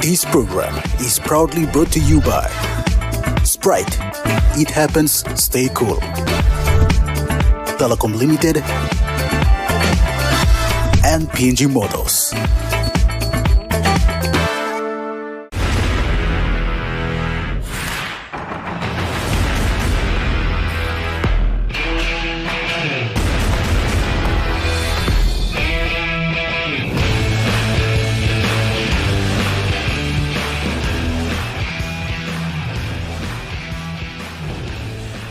This program is proudly brought to you by Sprite. It happens, stay cool. Telecom Limited and PNG Motors.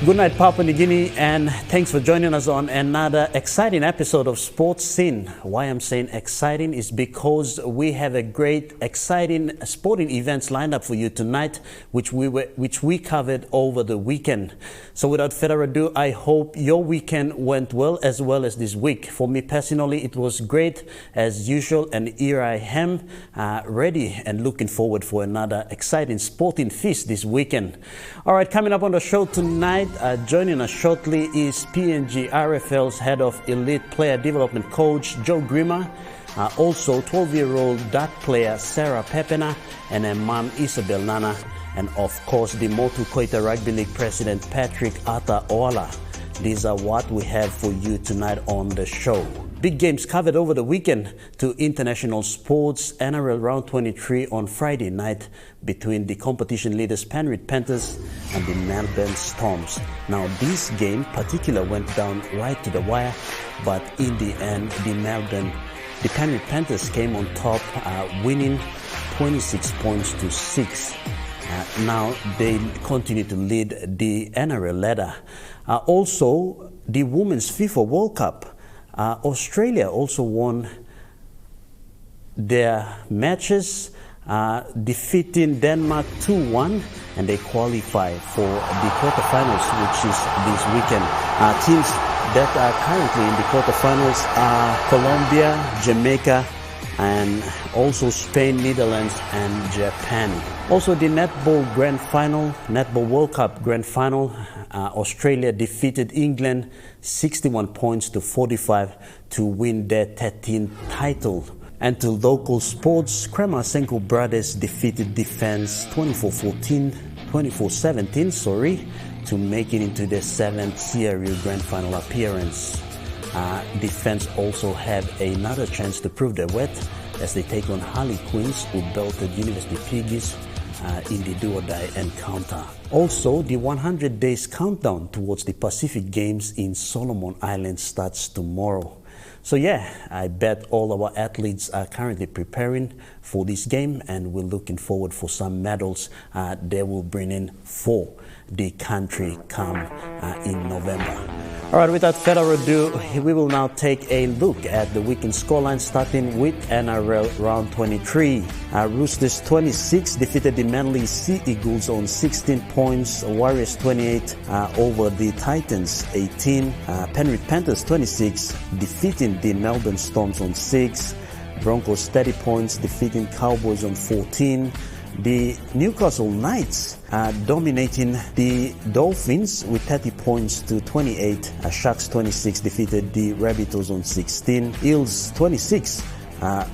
Good night, Papua New Guinea, and thanks for joining us on another exciting episode of Sports Scene. Why I'm saying exciting is because we have a great, exciting sporting events lined up for you tonight, which we covered over the weekend. So without further ado, I hope your weekend went well as this week. For me personally, it was great as usual, and here I am ready and looking forward for another exciting sporting feast this weekend. All right, coming up on the show tonight, joining us shortly is PNGRFL's Head of Elite Player Development Coach, Joe Grima. Also, 12-year-old dart player Sarah Pepena and her mom Isabel Nana. And of course, the Motu Koita Rugby League President Patrick Ata Oala. These are what we have for you tonight on the show. Big games covered over the weekend to international sports. NRL Round 23 on Friday night between the competition leaders Penrith Panthers and the Melbourne Storms. Now this game particular went down right to the wire, but in the end the Penrith Panthers came on top, winning 26 points to 6. Now they continue to lead the NRL ladder. Also, the Women's FIFA World Cup. Australia also won their matches, defeating Denmark 2-1, and they qualify for the quarterfinals, which is this weekend. Teams that are currently in the quarterfinals are Colombia, Jamaica, and also Spain, Netherlands, and Japan. Also, the Netball World Cup Grand Final, Australia defeated England 61 points to 45 to win their 13th title. And to local sports, Kremasenko brothers defeated Defence 24-17, to make it into their 7th CRU Grand Final appearance. Defence also have another chance to prove their worth as they take on Harley Quinns, who belted University Piggies in the do-or-die encounter. Also, the 100 days countdown towards the Pacific Games in Solomon Islands starts tomorrow. So yeah, I bet all our athletes are currently preparing for this game, and we're looking forward for some medals they will bring in for the country come in November. All right, without further ado, we will now take a look at the weekend scoreline, starting with NRL Round 23. Roosters 26 defeated the Manly Sea Eagles on 16 points. Warriors 28 over the Titans 18. Penrith Panthers 26 defeating the Melbourne Storms on 6. Broncos 30 points defeating Cowboys on 14. The Newcastle Knights are dominating the Dolphins with 30 points to 28. Sharks 26 defeated the Rabbitohs on 16. Eels 26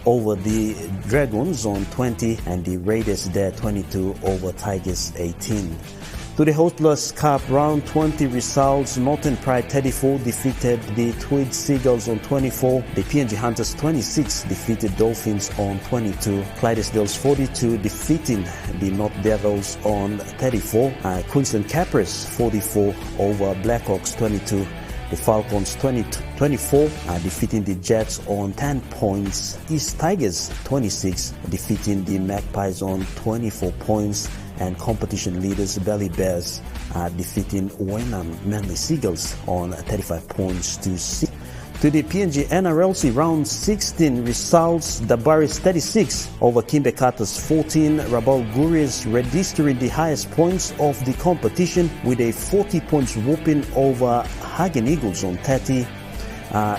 over the Dragons on 20, and the Raiders there 22 over Tigers 18. To the Hostlers Cup Round 20 results, Northern Pride 34 defeated the Tweed Seagulls on 24. The PNG Hunters 26 defeated Dolphins on 22. Clydesdales 42 defeating the North Devils on 34. Queensland Capras 44 over Blackhawks 22. The Falcons 24 defeating the Jets on 10 points. East Tigers 26 defeating the Magpies on 24 points. And competition leaders Belly Bears defeating Wenham Manly Seagulls on 35 points to 6. To the PNG NRLC Round 16 results, the Barris 36 over Kimbe Carters 14. Rabaul Gurias registering the highest points of the competition with a 40 points whooping over Hagen Eagles on 30.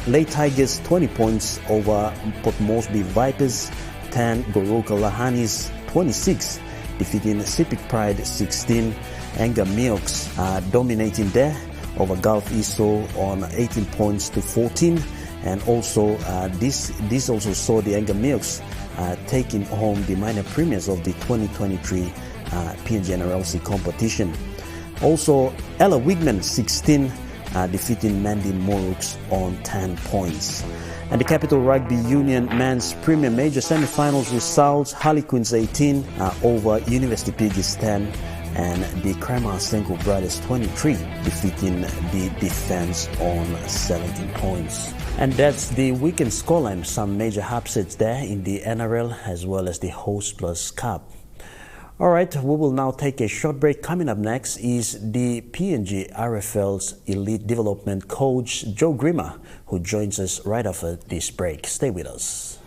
Late Tigers 20 points over Port Moresby Vipers. 10 Goroka Lahanis 26 defeating Sepik Pride 16. Anga Milks dominating there over Gulf Iso on 18 points to 14. And also this also saw the Anga Milks taking home the minor premiers of the 2023 PNGRFL competition. Also, Ella Wigman 16 defeating Mandy Moruks on 10 points. And the Capital Rugby Union Men's Premier Major Semi-Finals results: Harlequins 18 over University Piggies 10, and the Kremasenko Brothers 23 defeating the Defence on 17 points. And that's the weekend scoreline. Some major upsets there in the NRL as well as the Host Plus Cup. All right, we will now take a short break. Coming up next is the PNGRFL's Elite Development Coach, Joe Grima, who joins us right after this break. Stay with us.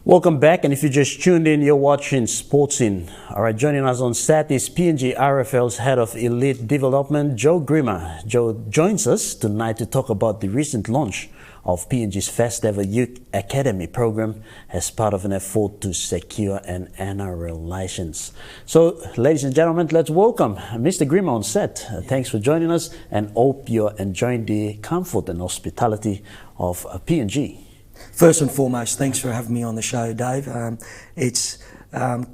Welcome back, and if you just tuned in, you're watching Sportsin. All right, joining us on set is PNGRFL's Head of Elite Development, Joe Grima. Joe joins us tonight to talk about the recent launch of PNG's first ever Youth Academy program as part of an effort to secure an NRL license. So, ladies and gentlemen, let's welcome Mr. Grima on set. Thanks for joining us, and hope you're enjoying the comfort and hospitality of PNG. First and foremost, thanks for having me on the show, Dave. It's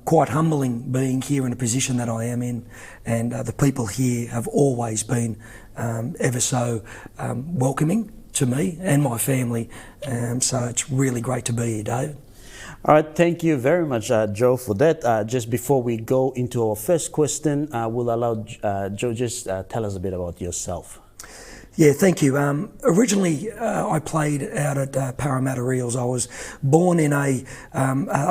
quite humbling being here in a position that I am in, and the people here have always been ever so welcoming to me and my family, so it's really great to be here, Dave. All right, thank you very much, Joe, for that. Just before we go into our first question, we'll allow Joe just tell us a bit about yourself. Yeah, thank you. Originally, I played out at Parramatta Eels. I was born in a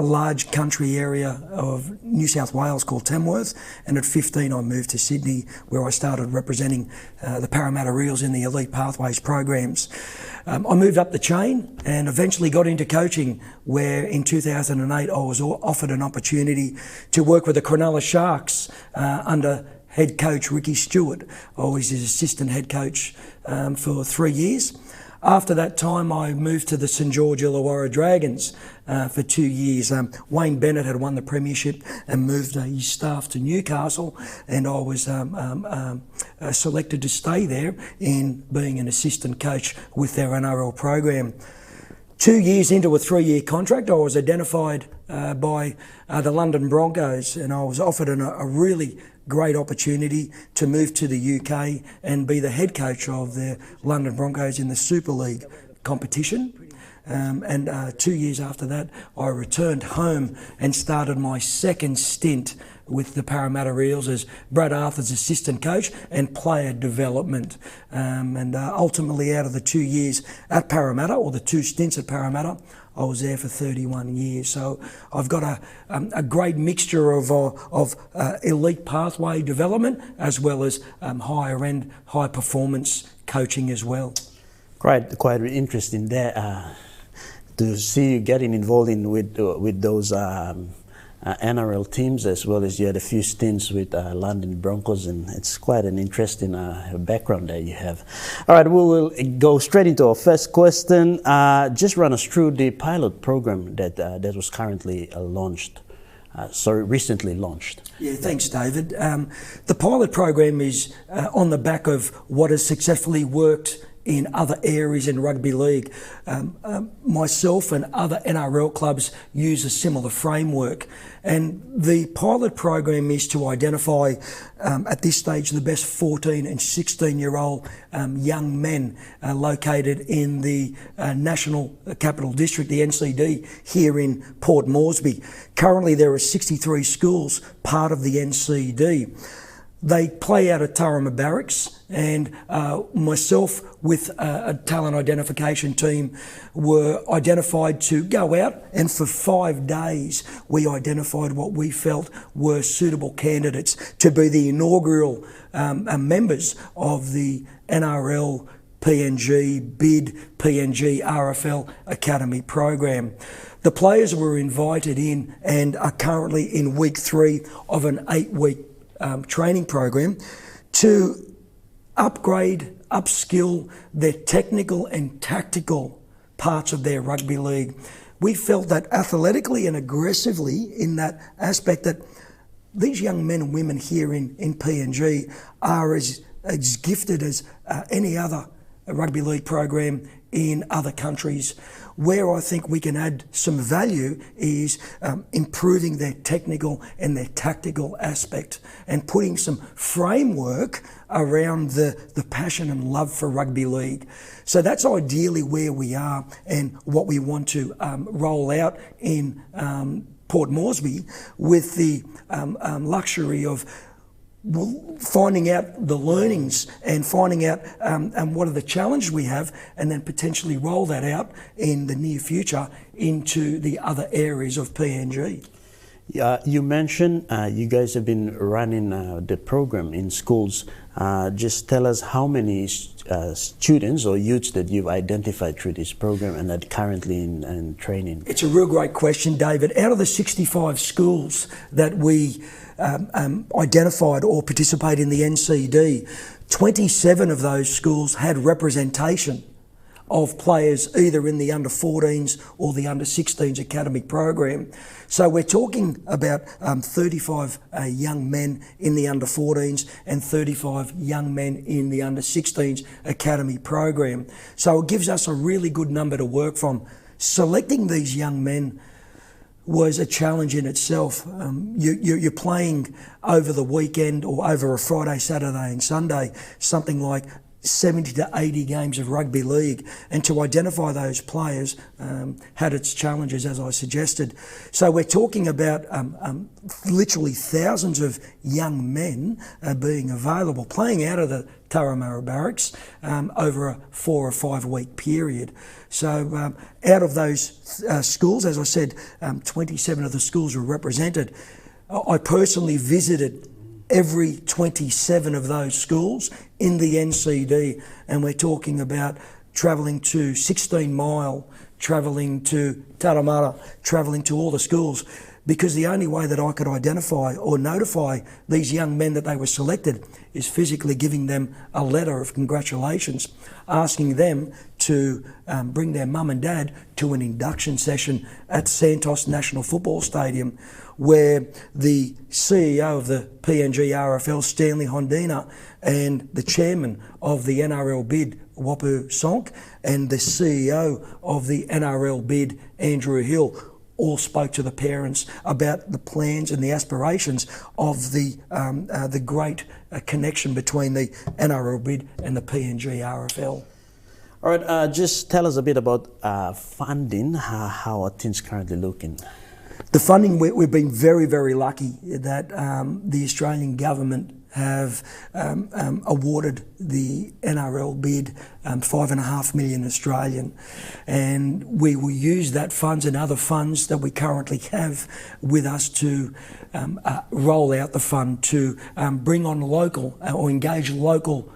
large country area of New South Wales called Tamworth, and at 15 I moved to Sydney, where I started representing the Parramatta Eels in the Elite Pathways programs. I moved up the chain and eventually got into coaching, where in 2008 I was offered an opportunity to work with the Cronulla Sharks under head coach Ricky Stewart. I was his assistant head coach for 3 years. After that time, I moved to the St George Illawarra Dragons for 2 years. Wayne Bennett had won the premiership and moved his staff to Newcastle, and I was selected to stay there in being an assistant coach with their NRL program. 2 years into a 3-year contract, I was identified by the London Broncos, and I was offered a really great opportunity to move to the UK and be the head coach of the London Broncos in the Super League competition. And 2 years after that, I returned home and started my second stint with the Parramatta Eels as Brad Arthur's assistant coach and player development. And ultimately, out of the 2 years at Parramatta, or the 2 stints at Parramatta, I was there for 31 years. So I've got a great mixture of elite pathway development as well as higher end, high performance coaching as well. Quite interesting there to see you getting involved with those NRL teams, as well as you had a few stints with London Broncos, and it's quite an interesting background that you have. All right, we will go straight into our first question. Just run us through the pilot program that was currently recently launched. Yeah, thanks, David. The pilot program is on the back of what has successfully worked in other areas in rugby league. Myself and other NRL clubs use a similar framework, and the pilot program is to identify at this stage the best 14 and 16-year-old young men located in the National Capital District, the NCD, here in Port Moresby. Currently there are 63 schools part of the NCD. They play out at Turramah Barracks, and myself with a talent identification team were identified to go out, and for 5 days we identified what we felt were suitable candidates to be the inaugural members of the NRL PNG BID PNGRFL Academy program. The players were invited in and are currently in week 3 of an 8-week training program to upgrade, upskill their technical and tactical parts of their rugby league. We felt that athletically and aggressively in that aspect that these young men and women here in PNG are as gifted as any other rugby league program in other countries. Where I think we can add some value is improving their technical and their tactical aspect and putting some framework around the passion and love for rugby league. So that's ideally where we are and what we want to roll out in Port Moresby, with the luxury of finding out the learnings and finding out what are the challenges we have, and then potentially roll that out in the near future into the other areas of PNG. You mentioned you guys have been running the program in schools. Just tell us how many students or youths that you've identified through this program and that currently in training. It's a real great question, David. Out of the 65 schools that we identified or participate in the NCD, 27 of those schools had representation of players either in the under-14s or the under-16s academy program. So we're talking about 35 young men in the under-14s and 35 young men in the under-16s academy program. So it gives us a really good number to work from. Selecting these young men was a challenge in itself. You're playing over the weekend or over a Friday, Saturday and Sunday, something like 70 to 80 games of rugby league, and to identify those players had its challenges, as I suggested. So we're talking about literally thousands of young men being available, playing out of the Turramurra barracks over a 4 or 5 week period. So out of those schools, as I said, 27 of the schools were represented. I personally visited every 27 of those schools in the NCD, and we're talking about travelling to 16 Mile, travelling to Turramurra, travelling to all the schools, because the only way that I could identify or notify these young men that they were selected is physically giving them a letter of congratulations, asking them to bring their mum and dad to an induction session at Santos National Football Stadium, where the CEO of the PNGRFL, Stanley Hondina, and the chairman of the NRL bid, Wapu Sonk, and the CEO of the NRL bid, Andrew Hill, all spoke to the parents about the plans and the aspirations of the great connection between the NRL bid and the PNGRFL. All right, just tell us a bit about funding. How are things currently looking? The funding, we've been very, very lucky that the Australian government have awarded the NRL bid 5.5 million Australian, and we will use that funds and other funds that we currently have with us to roll out the fund to bring on local or engage local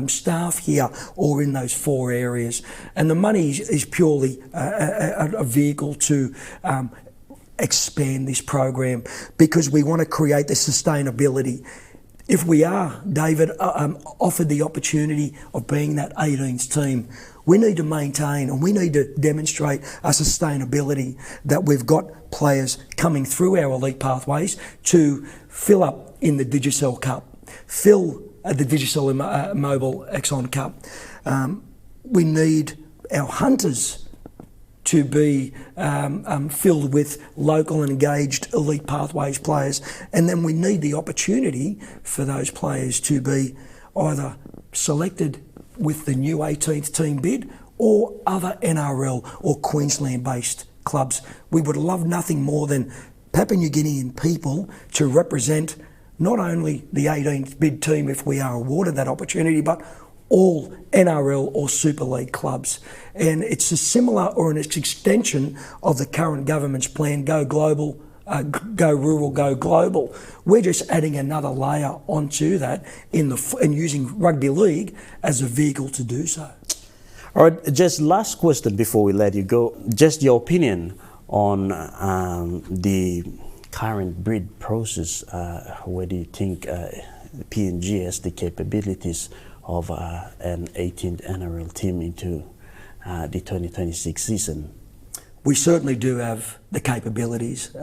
staff here or in those 4 areas. And the money is purely a vehicle to expand this program, because we want to create the sustainability. If we are, David, offered the opportunity of being that 18s team, we need to maintain and we need to demonstrate a sustainability that we've got players coming through our elite pathways to fill up in the Digicel Cup, fill the Digicel Mobile Exxon Cup. We need our hunters to be filled with local and engaged elite pathways players, and then we need the opportunity for those players to be either selected with the new 18th team bid or other NRL or Queensland based clubs. We would love nothing more than Papua New Guinean people to represent not only the 18th bid team if we are awarded that opportunity, but all NRL or Super League clubs. And it's a similar or an extension of the current government's plan, Go Global, Go Rural, Go Global. We're just adding another layer onto that and using rugby league as a vehicle to do so. All right, just last question before we let you go. Just your opinion on the current bid process. Where do you think PNG has the capabilities of an 18th NRL team into the 2026 season? We certainly do have the capabilities.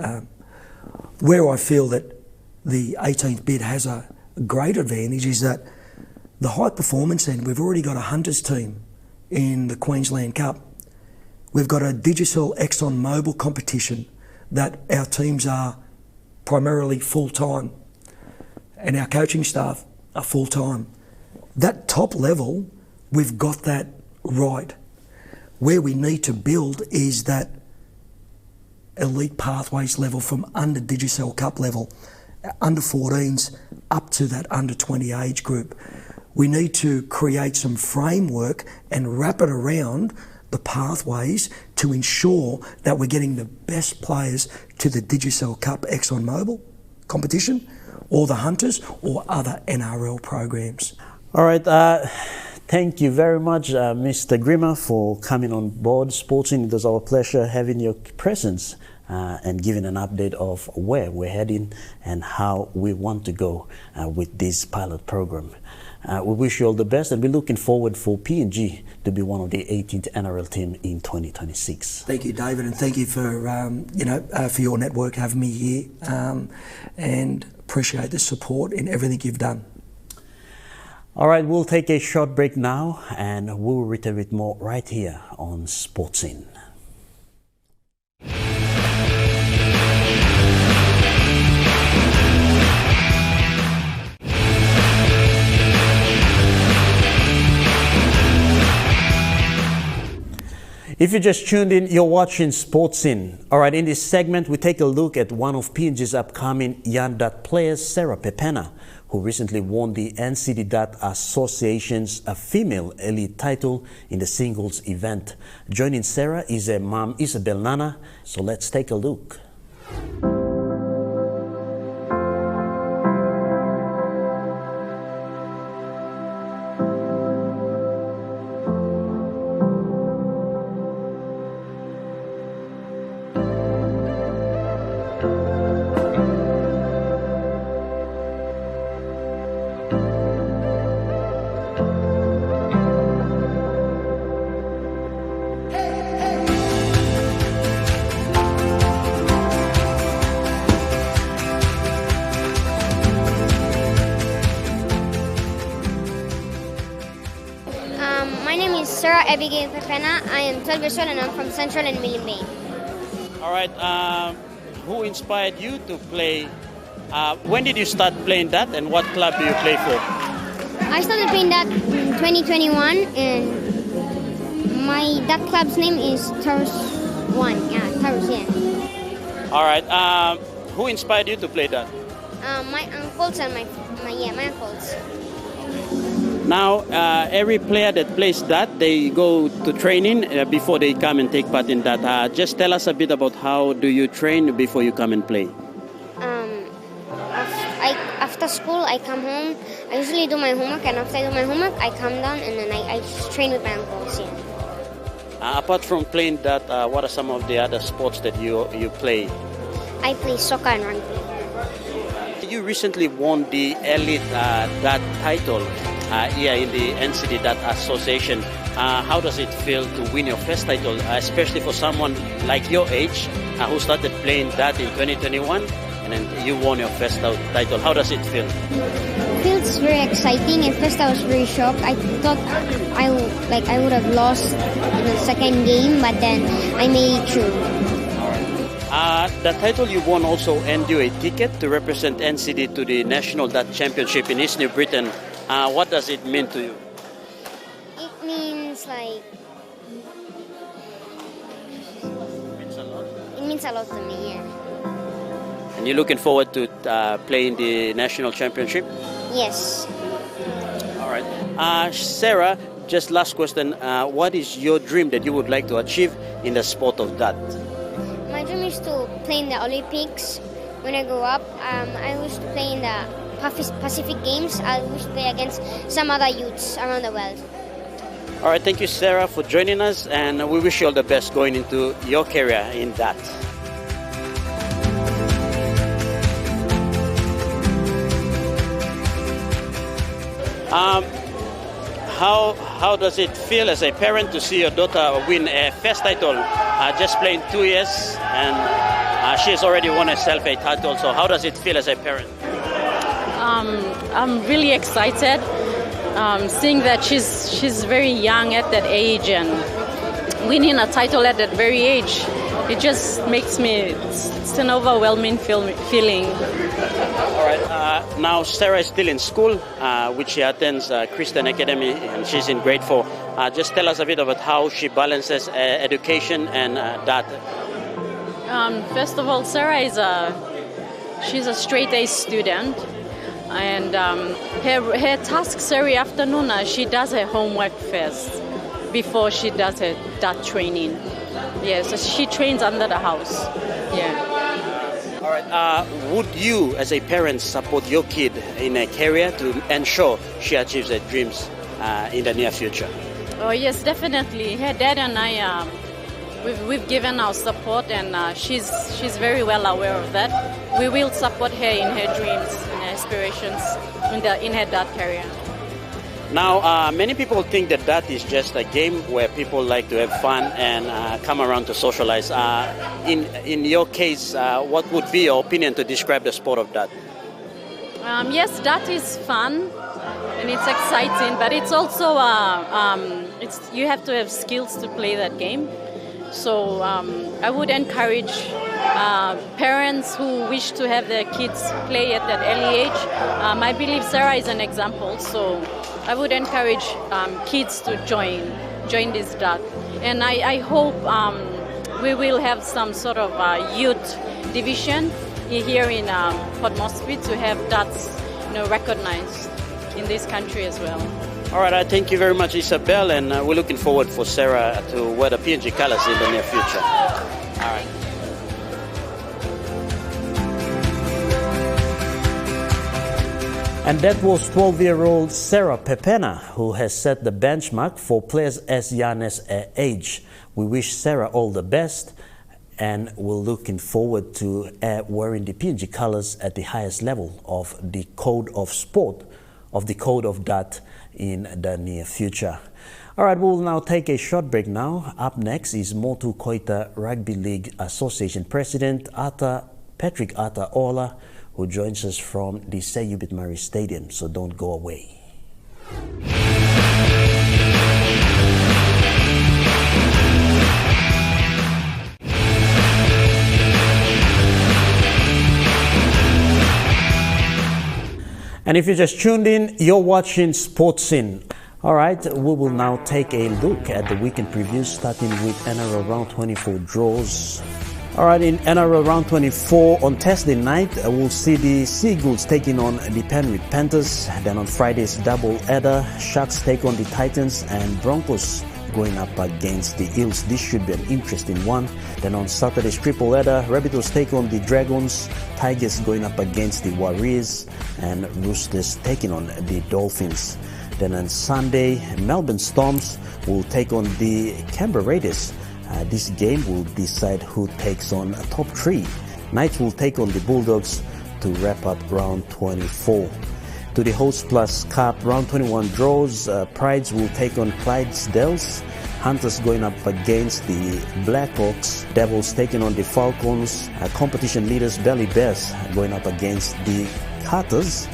Where I feel that the 18th bid has a great advantage is that the high performance end, we've already got a Hunters team in the Queensland Cup. We've got a Digicel Exxon Mobil competition that our teams are primarily full-time and our coaching staff are full-time. That top level, we've got that right. Where we need to build is that elite pathways level from under Digicel Cup level, under 14s up to that under 20 age group. We need to create some framework and wrap it around the pathways to ensure that we're getting the best players to the Digicel Cup Exxon Mobil competition or the Hunters or other NRL programs. All right. Thank you very much, Mr. Grima, for coming on board Sportsing. It was our pleasure having your presence and giving an update of where we're heading and how we want to go with this pilot program. We wish you all the best, and we're looking forward for PNG to be one of the 18th NRL team in 2026. Thank you, David, and thank you for for your network having me here, and appreciate the support in everything you've done. All right, we'll take a short break now, and we'll return with more right here on Sportsing. If you just tuned in, you're watching Sportsing. All right, in this segment, we take a look at one of PNG's upcoming young dart players, Sarah Pepena, who recently won the NCD Dart Association's female elite title in the singles event. Joining Sarah is her mom, Isabel Nana. So let's take a look. Pepena. I am 12 years old and I'm from Central and Milne Bay. All right. Who inspired you to play? When did you start playing that, and what club do you play for? I started playing that in 2021, and that club's name is Taurus 1. Yeah, Taurus, yeah. All right. Who inspired you to play that? My uncles and my uncles. Now, every player that plays that, they go to training before they come and take part in that. Just tell us a bit about how do you train before you come and play? After school, I come home. I usually do my homework, and after I do my homework, I come down and then I train with my uncles. Yeah. Apart from playing that, what are some of the other sports that you play? I play soccer and rugby. You recently won the elite dart title here in the NCD Dart Association. How does it feel to win your first title, especially for someone like your age who started playing that in 2021 and then you won your first title? How does it feel? It feels very exciting. At first I was very shocked. I thought I would have lost in the second game, but then I made it through. The title you won also earned you a ticket to represent NCD to the National Dart Championship in East New Britain. What does it mean to you? It means like... It means a lot to me, yeah. And you're looking forward to playing the National Championship? Yes. All right. Sarah, just last question. What is your dream that you would like to achieve in the sport of dart? My dream is to play in the Olympics when I grow up. I wish to play in the Pacific Games. I wish to play against some other youths around the world. All right, thank you, Sarah, for joining us, and we wish you all the best going into your career in that. How does it feel as a parent to see your daughter win a first title? Just playing 2 years, and she has already won herself a title. So how does it feel as a parent? I'm really excited seeing that she's very young at that age and winning a title at that very age. It just makes me, it's an overwhelming feeling. All right, now Sarah is still in school, which she attends Christian Academy, and she's in grade 4. Just tell us a bit about how she balances education and that. First of all, Sarah she's a straight A student, and her tasks every afternoon, she does her homework first before she does her DAT training. Yeah, so she trains under the house. Yeah. All right. Would you, as a parent, support your kid in a career to ensure she achieves her dreams in the near future? Oh yes, definitely. Her dad and I, we've given our support, and she's very well aware of that. We will support her in her dreams and her aspirations in her DAT career. Now, many people think that DAT is just a game where people like to have fun and come around to socialize. In your case, what would be your opinion to describe the sport of DAT? Yes, DAT is fun and it's exciting, but it's also you have to have skills to play that game. So I would encourage parents who wish to have their kids play at that early age. I believe Sarah is an example, so I would encourage kids to join this DAT. And I hope we will have some sort of youth division here in Port Moresby to have DATs recognized in this country as well. All right, I thank you very much, Isabel, and we're looking forward for Sarah to wear the PNG colors in the near future. All right. And that was 12-year-old Sarah Pepena, who has set the benchmark for players as young as her age. We wish Sarah all the best, and we're looking forward to wearing the PNG colors at the highest level of the code of sport, of the code of DAT in the near future. All right, we'll now take a short break now. Up next is Motu Koita Rugby League Association President Patrick Ata Ola, who joins us from the Sayubit Mari Stadium, so don't go away. And if you just tuned in, you're watching Sports Scene. All right, we will now take a look at the weekend previews, starting with NRL Round 24 draws. All right, in NRL Round 24 on Thursday night, we'll see the Seagulls taking on the Penrith Panthers. Then on Friday's double-header, Sharks take on the Titans and Broncos going up against the Eels. This should be an interesting one. Then on Saturday's triple-header, Rabbitohs take on the Dragons, Tigers going up against the Warriors, and Roosters taking on the Dolphins. Then on Sunday, Melbourne Storms will take on the Canberra Raiders. This game will decide who takes on top 3. Knights will take on the Bulldogs to wrap up round 24. To the Host Plus Cup round 21 draws, Prides will take on Clydesdales, Hunters going up against the Blackhawks, Devils taking on the Falcons, competition leaders Belly Bears going up against the Carters,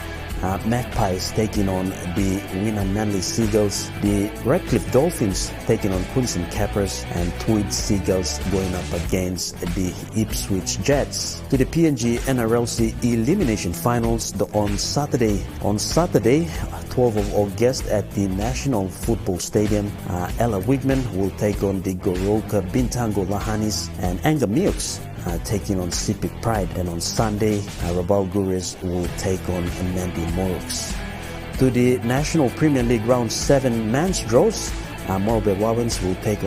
Magpies taking on the Winner Manly Seagulls, the Redcliffe Dolphins taking on Queensland Cappers, and Tweed Seagulls going up against the Ipswich Jets. To the PNG NRLC Elimination Finals on Saturday, 12th of August at the National Football Stadium, Ella Wigman will take on the Goroka Bintango Lahanis, and Anga Milks taking on Sipik Pride. And on Sunday, Rabaul Gurus will take on Nandi Moruks. To the National Premier League Round 7 men's draws, Morbe Wawens will take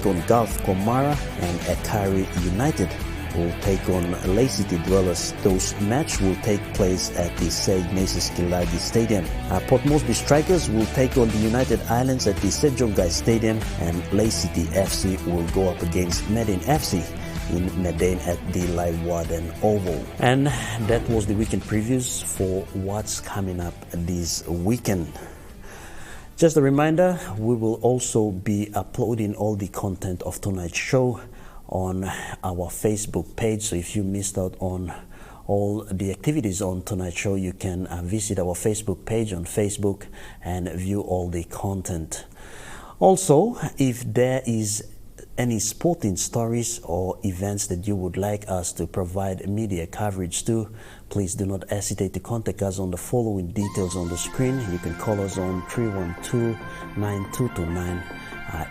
on Gulf Komara, and Ekari United will take on Lay City Dwellers. Those matches will take place at the St. Ignatius Kilagi Stadium. Port Moresby Strikers will take on the United Islands at the St. John Guy Stadium, and Lay City FC will go up against Medin FC in Medan at the Live Warden Oval. And that was the weekend previews for what's coming up this weekend. Just a reminder, we will also be uploading all the content of tonight's show on our Facebook page. So if you missed out on all the activities on tonight's show, you can visit our Facebook page on Facebook and view all the content. Also, if there is any sporting stories or events that you would like us to provide media coverage to, please do not hesitate to contact us on the following details on the screen. You can call us on 312-9229,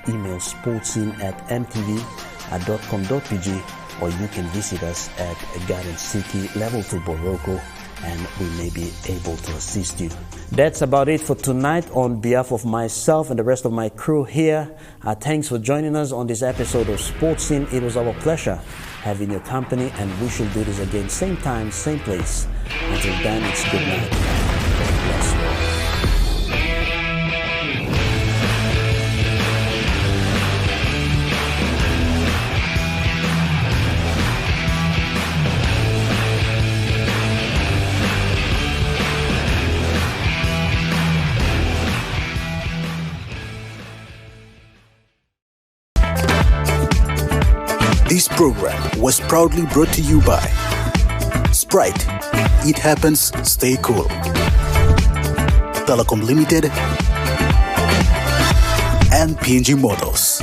email sportscene@mtv.com.pg, or you can visit us at Garden City, Level 2 Boroko, and we may be able to assist you. That's about it for tonight. On behalf of myself and the rest of my crew here, thanks for joining us on this episode of Sports Scene. It was our pleasure having your company, and we shall do this again, same time, same place. Until then, it's good night. God bless you. This program was proudly brought to you by Sprite. It happens, stay cool. Telecom Limited and PNG Motors.